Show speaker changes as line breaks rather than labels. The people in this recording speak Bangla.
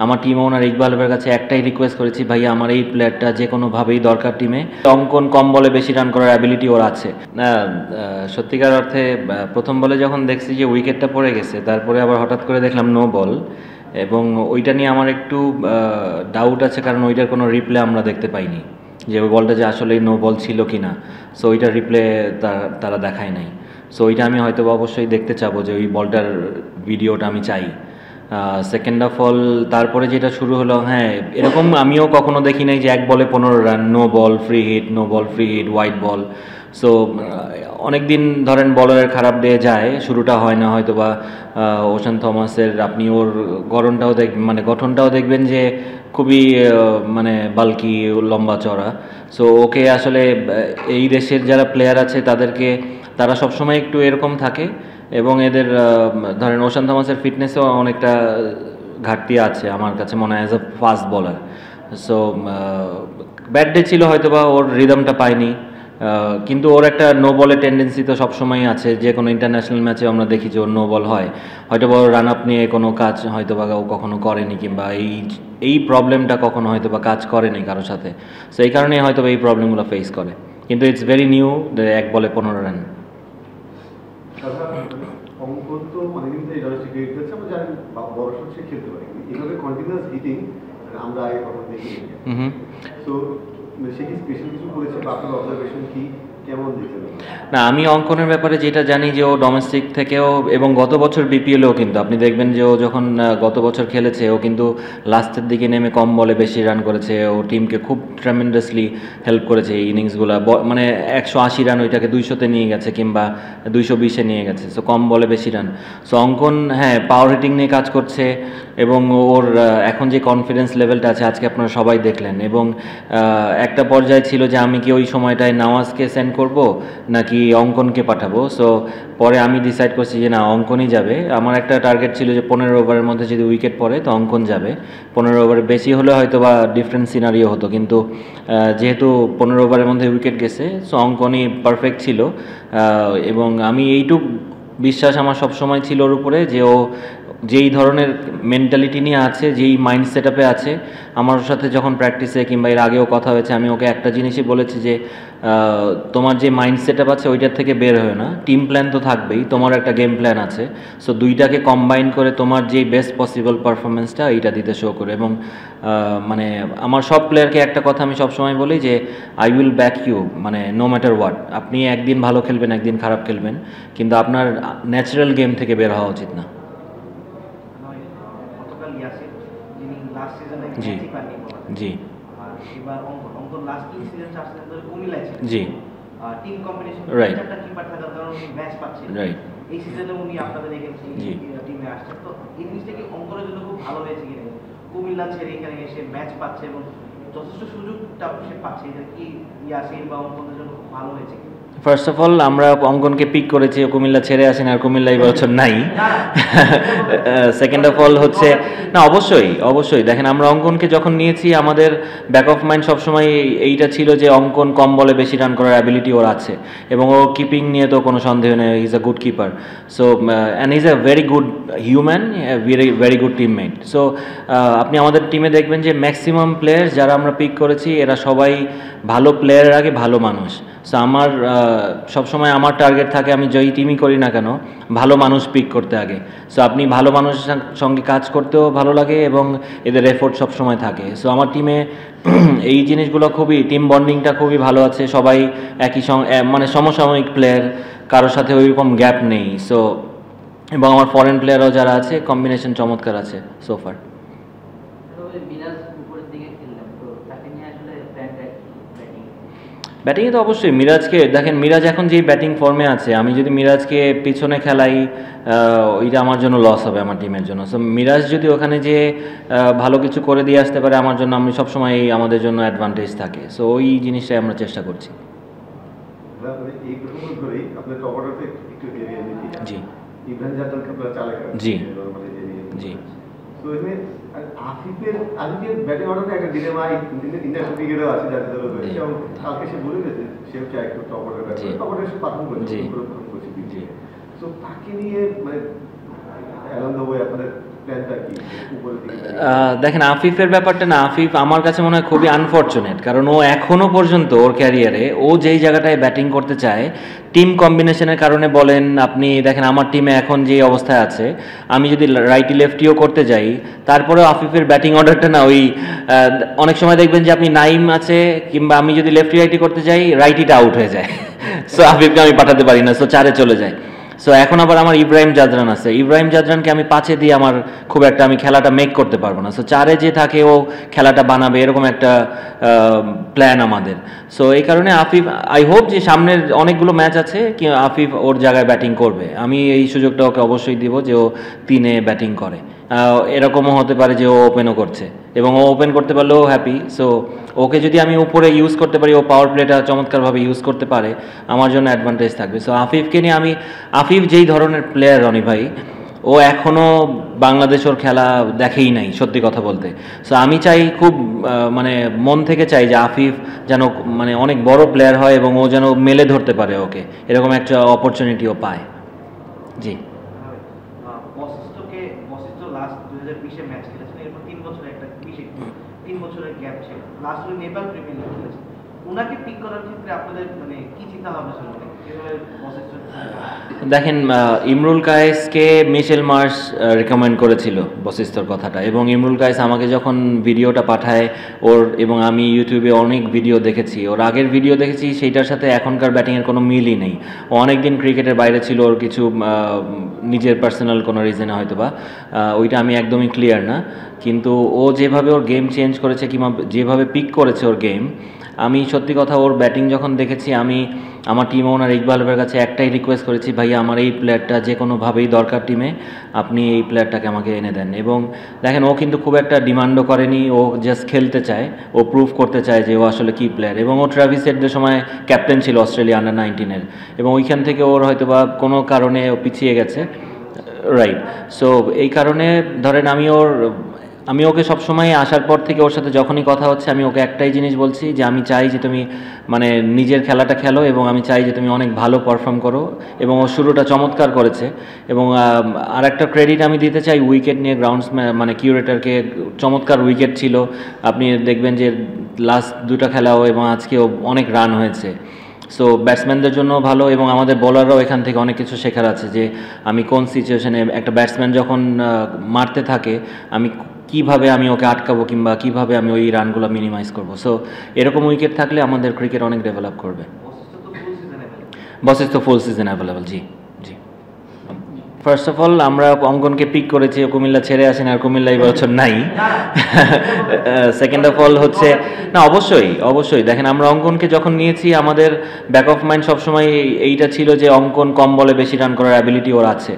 আমার টিম ওনার ইকবাল ভাইয়ের কাছে একটাই রিকোয়েস্ট করেছি, ভাইয়া আমার এই প্লেয়ারটা যে কোনোভাবেই দরকার টিমে। অঙ্কন কম বলে বেশি রান করার অ্যাবিলিটি ওর আছে না। সত্যিকার অর্থে প্রথম বলে যখন দেখছি যে উইকেটটা পড়ে গেছে, তারপরে আবার হঠাৎ করে দেখলাম নো বল, এবং ওইটা নিয়ে আমার একটু ডাউট আছে, কারণ ওইটার কোনো রিপ্লে আমরা দেখতে পাইনি যে ওই বলটা যে আসলে নো বল ছিল কি না। সো ওইটার রিপ্লে তারা দেখায় নাই। সো ওইটা আমি হয়তো অবশ্যই দেখতে চাবো, যে ওই বলটার ভিডিওটা আমি চাই। সেকেন্ড অফ অল তারপরে যেটা শুরু হলো, হ্যাঁ এরকম আমিও কখনো দেখি নাই যে 1 বলে 15 run, no ball free hit, no ball free hit, white ball. So অনেক দিন ধরেন বলারের খারাপ ডে যায়, শুরুটা হয় না হয়তো বা ওশান থমাসের, আপনি ওর গঠনটাও দেখবেন যে খুবই মানে বাল্কি, লম্বা চড়া। সো ওকে আসলে এই দেশের যারা প্লেয়ার আছে তারা সবসময় একটু এরকম থাকে, এবং এদের ধরেন ওশান থমাসের ফিটনেসেও অনেকটা ঘাটতি আছে আমার কাছে মনে হয় as a fast bowler. So bad day ছিল, হয়তো বা ওর রিদমটা পায়নি, কিন্তু ওর একটা নো বলের টেন্ডেন্সি তো সবসময়ই আছে। যে কোনো ইন্টারন্যাশনাল ম্যাচে আমরা দেখি যে ওর নো বল হয়, হয়তো বা রান আপ নিয়ে কোনো কাজ হয়তো বা ও কখনো করেনি, কিংবা এই প্রবলেমটা কখনো হয়তো বা কাজ করেনি কারোর সাথে। সো এই কারণেই হয়তো বা এই প্রবলেমগুলো ফেস করে, কিন্তু ইটস ভেরি নিউ 1 বলে 15 রান।
অঙ্কন তো অনেকদিন ধরে ডোমেস্টিক ক্রিকেট খেলছে, আমরা জানি বড় শট সে খেলতে পারে, কিন্তু এভাবে কন্টিনিউয়াস হিটিং আমরা আগে কখনো দেখিনি। তো সে কি স্পেশাল কিছু করেছে বা আপনার অবজারভেশন কি, কেমন দেখলেন?
না, আমি অঙ্কনের ব্যাপারে যেটা জানি যে ও ডোমেস্টিক থেকেও, এবং গত বছর বিপিএলেও কিন্তু আপনি দেখবেন যে ও যখন গত বছর খেলেছে, ও কিন্তু লাস্টের দিকে নেমে কম বলে বেশি রান করেছে। ও টিমকে খুব ট্রেমেন্ডাসলি হেল্প করেছে এই ইনিংসগুলো, মানে 180 রান ওইটাকে 200-তে নিয়ে গেছে, কিংবা 220-এ নিয়ে গেছে। সো কম বলে বেশি রান। সো অঙ্কন হ্যাঁ পাওয়ার হিটিং নিয়ে কাজ করছে, এবং ওর এখন যে কনফিডেন্স লেভেলটা আছে আজকে আপনারা সবাই দেখলেন। এবং একটা পর্যায়ে ছিল যে আমি কি ওই সময়টায় নওয়াজকে সেন্ড করব নাকি অঙ্কনকে পাঠাবো। সো পরে আমি ডিসাইড করছি যে না, অঙ্কনই যাবে। আমার একটা টার্গেট ছিল যে 15 ওভারের মধ্যে যদি উইকেট পড়ে তো অঙ্কন যাবে। 15 ওভারে বেশি হলে হয়তো বা ডিফারেন্ট সিনারিও হতো, কিন্তু যেহেতু 15 ওভারের মধ্যে উইকেট গেছে, সো অঙ্কনই পারফেক্ট ছিল। এবং আমি এইটুক বিশ্বাস আমার সবসময় ছিল ওর উপরে, যে ও যেই ধরনের মেন্টালিটি নিয়ে আছে, যেই মাইন্ড সেট আপে আছে, আমার সাথে যখন প্র্যাকটিসে কিংবা এর আগেও কথা হয়েছে, আমি ওকে একটা জিনিসই বলেছি যে তোমার যে মাইন্ড সেট আপ আছে ওইটার থেকে বের হয় না, টিম প্ল্যান তো থাকবেই, তোমার একটা গেম প্ল্যান আছে। সো দুইটাকে কম্বাইন করে তোমার যেই বেস্ট পসিবল পারফরমেন্সটা এইটা দিতে শো করে। এবং মানে আমার সব প্লেয়ারকে একটা কথা আমি সবসময় বলি যে আই উইল ব্যাক ইউ, মানে নো ম্যাটার হোয়াট। আপনি একদিন ভালো খেলবেন, একদিন খারাপ খেলবেন, কিন্তু আপনার ন্যাচারাল গেম থেকে বের হওয়া উচিত না। জি জি
এবার অঙ্কন লাস্ট 3 সিজন 4 সিজন ধরে কুমিল্লায় ছিল।
জি
টিম কম্বিনেশন
রাইট
চারটা কিপার থাকার কারণে উনি ম্যাচ পাচ্ছেন।
রাইট।
এই সিজনে উনি আপনাদের এগেইনস্ট টিমে আসছেন, তো এই জিনিসটা কি অঙ্কনের জন্য খুব ভালো হয়েছে কিনা? কুমিল্লা ছেড়ে এখানে এসে ম্যাচ পাচ্ছে এবং যথেষ্ট সুযোগটা সে পাচ্ছে, এটা কি ইয়াসিন বা অঙ্কনের জন্য খুব ভালো হয়েছে কিনা?
ফার্স্ট অফ অল আমরা অঙ্কনকে পিক করেছি, কুমিল্লা ছেড়ে আসেন, আর কুমিল্লা এই বছর নাই। সেকেন্ড অফ অল হচ্ছে, না অবশ্যই দেখেন, আমরা অঙ্কনকে যখন নিয়েছি আমাদের ব্যাক অফ মাইন্ড সবসময় এইটা ছিল যে অঙ্কন কম বলে বেশি রান করার অ্যাবিলিটি ওর আছে, এবং ও কিপিং নিয়ে তো কোনো সন্দেহ নেই, is a good keeper. So and is a very good human, very good teammate. So আপনি আমাদের টিমে দেখবেন যে ম্যাক্সিমাম প্লেয়ার যারা আমরা পিক করেছি এরা সবাই ভালো প্লেয়ারের আগে ভালো মানুষ। সো আমার সবসময় আমার টার্গেট থাকে, আমি যেই টিমই করি না কেন, ভালো মানুষ পিক করতে আগে। সো আপনি ভালো মানুষের সঙ্গে কাজ করতেও ভালো লাগে, এবং এদের এফোর্ট সবসময় থাকে। সো আমার টিমে এই জিনিসগুলো খুবই, টিম বন্ডিংটা খুবই ভালো আছে, সবাই একই মানে সমসাময়িক প্লেয়ার, কারোর সাথে ওইরকম গ্যাপ নেই। সো এবং আমার ফরেন প্লেয়ারও যারা আছে, কম্বিনেশন চমৎকার আছে সোফার। ব্যাটিংয়ে তো অবশ্যই মিরাজকে দেখেন, মিরাজ এখন যেই ব্যাটিং ফর্মে আছে, আমি যদি মিরাজকে পিছনে খেলাই ওইটা আমার জন্য লস হবে আমার টিমের জন্য। সো মিরাজ যদি ওখানে যে ভালো কিছু করে দিয়ে আসতে পারে আমার জন্য, আমি সবসময় আমাদের জন্য অ্যাডভান্টেজ থাকে। সো ওই জিনিসটাই আমরা চেষ্টা করছি। জি জি
আফিফের ব্যাটিং অর্ডারে একটা ডিলেমা ইন্টারন্যাশনাল ক্রিকেটও আছে, যাতে দল রয়েছে, এবং কালকে সে বলে গেছে সেও চায় একটু টপ অর্ডার ব্যাট করে, টপ অর্ডার সে পাঠান করেছে। তো তাকে নিয়ে মানে অ্যালং দ্য ওয়ে আপনাদের প্ল্যানটা কি উপরের দিকে?
দেখেন আফিফের ব্যাপারটা না, আফিফ আমার কাছে মনে হয় খুবই আনফর্চুনেট, কারণ ও এখনো পর্যন্ত ওর ক্যারিয়ারে ও যেই জায়গাটায় ব্যাটিং করতে চায় টিম কম্বিনেশনের কারণে বলেন, আপনি দেখেন আমার টিমে এখন যে অবস্থায় আছে, আমি যদি রাইটি লেফটিও করতে যাই তারপরেও আফিফের ব্যাটিং অর্ডারটা না ওই অনেক সময় দেখবেন যে আপনি নাইম আছে কিংবা আমি যদি লেফটি রাইটি করতে যাই রাইটিটা আউট হয়ে যায়, সো আফিফকে আমি পাঠাতে পারি না, সো 4-এ চলে যায়। সো এখন আবার আমার ইব্রাহিম জাদরান আছে, ইব্রাহিম জাদরানকে আমি 5-এ দিয়ে আমার খুব একটা আমি খেলাটা মেক করতে পারবো না, সো 4-এ যে থাকে ও খেলাটা বানাবে এরকম একটা প্ল্যান আমাদের। সো এই কারণে আফিফ, আই হোপ যে সামনের অনেকগুলো ম্যাচ আছে কি আফিফ ওর জায়গায় ব্যাটিং করবে, আমি এই সুযোগটা ওকে অবশ্যই দিব যে ও 3-এ ব্যাটিং করে। এরকমও হতে পারে যে ও ওপেনও করছে এবং ও ওপেন করতে পারলেও হ্যাপি। সো ওকে যদি আমি উপরে ইউজ করতে পারি, ও পাওয়ার প্লেটা চমৎকারভাবে ইউজ করতে পারে, আমার জন্য অ্যাডভান্টেজ থাকবে। সো আফিফকে নিয়ে আফিফ যেই ধরনের প্লেয়ার রনি ভাই, ও এখনও বাংলাদেশ ওর খেলা দেখেই নাই সত্যি কথা বলতে। সো আমি চাই খুব মানে মন থেকে চাই যে আফিফ যেন মানে অনেক বড় প্লেয়ার হয় এবং ও যেন মেলে ধরতে পারে ওকে, এরকম একটা অপরচুনিটিও পায়। জি,
বশিষ্ঠ লাস্ট 2020-এ ম্যাচ খেলেছেন, এরপর 3 বছরের একটা 3 বছরের গ্যাপ ছিল, লাস্ট ওই নেপাল প্রিমিয়ার লিগ খেলেছেন। ওনাকে পিক করার ক্ষেত্রে আপনাদের মানে কি চিন্তা ভাবনা ছিল, মানে কিভাবে বশিষ্ঠ?
দেখেন ইমরুল কায়েসকে মিশেল মার্শ রেকমেন্ড করেছিল বশিষ্ঠর কথাটা, এবং ইমরুল কায়েস আমাকে যখন ভিডিওটা পাঠায় ওর, এবং আমি ইউটিউবে অনেক ভিডিও দেখেছি, ওর আগের ভিডিও দেখেছি, সেইটার সাথে এখনকার ব্যাটিংয়ের কোনো মিলই নেই। ও অনেক দিন ক্রিকেটের বাইরে ছিল, ওর কিছু নিজের পার্সোনাল কোনো রিজনে হয়তো বা, ওইটা আমি একদমই ক্লিয়ার না, কিন্তু ও যেভাবে ওর গেম চেঞ্জ করেছে কিংবা যেভাবে পিক করেছে ওর গেম, আমি সত্যি কথা ওর ব্যাটিং যখন দেখেছি, আমি আমার টিম ওনার ইকবাল ভাইয়ের কাছে একটাই রিকোয়েস্ট করেছি, ভাইয়া আমার এই প্লেয়ারটা যে কোনোভাবেই দরকার টিমে, আপনি এই প্লেয়ারটাকে আমাকে এনে দেন। এবং দেখেন ও কিন্তু খুব একটা ডিমান্ডও করেনি, ও জাস্ট খেলতে চায়, ও প্রুভ করতে চায় যে ও আসলে কী প্লেয়ার। এবং ও ট্রাভিস হেডের সময় ক্যাপ্টেন ছিল অস্ট্রেলিয়া আন্ডার-19-এর, এবং ওইখান থেকে ওর হয়তো বা কোনো কারণে ও পিছিয়ে গেছে, রাইট। সো এই কারণে ধরেন আমি ওকে সবসময় আসার পর থেকে ওর সাথে যখনই কথা হচ্ছে আমি ওকে একটাই জিনিস বলছি যে আমি চাই যে তুমি মানে নিজের খেলাটা খেলো, এবং আমি চাই যে তুমি অনেক ভালো পারফর্ম করো। এবং ও শুরুটা চমৎকার করেছে। এবং আর একটা ক্রেডিট আমি দিতে চাই উইকেট নিয়ে, মানে কিউরেটারকে, চমৎকার উইকেট ছিল। আপনি দেখবেন যে লাস্ট 2টা খেলাও এবং আজকেও অনেক রান হয়েছে। সো ব্যাটসম্যানদের জন্য ভালো, এবং আমাদের বোলাররাও এখান থেকে অনেক কিছু শেখার আছে যে আমি কোন সিচুয়েশনে একটা ব্যাটসম্যান যখন মারতে থাকে আমি কিভাবে আমি ওকে আটকাবো কিংবা কিভাবে আমি ওই রানগুলো মিনিমাইজ করবো। সো এরকম উইকেট থাকলে আমাদের ক্রিকেট অনেক ডেভেলপ করবে। বশিষ্ঠ ফুল সিজন অ্যাভেলেবল, জি জি। ফার্স্ট অফ অল আমরা অঙ্কনকে পিক করেছি, কুমিল্লা ছেড়ে আসেন, আর কুমিল্লা এই বছর নাই। সেকেন্ড অফ অল হচ্ছে না, অবশ্যই দেখেন আমরা অঙ্কনকে যখন নিয়েছি আমাদের ব্যাক অফ মাইন্ড সবসময় এইটা ছিল যে অঙ্কন কম বলে বেশি রান করার অ্যাবিলিটি ওর আছে।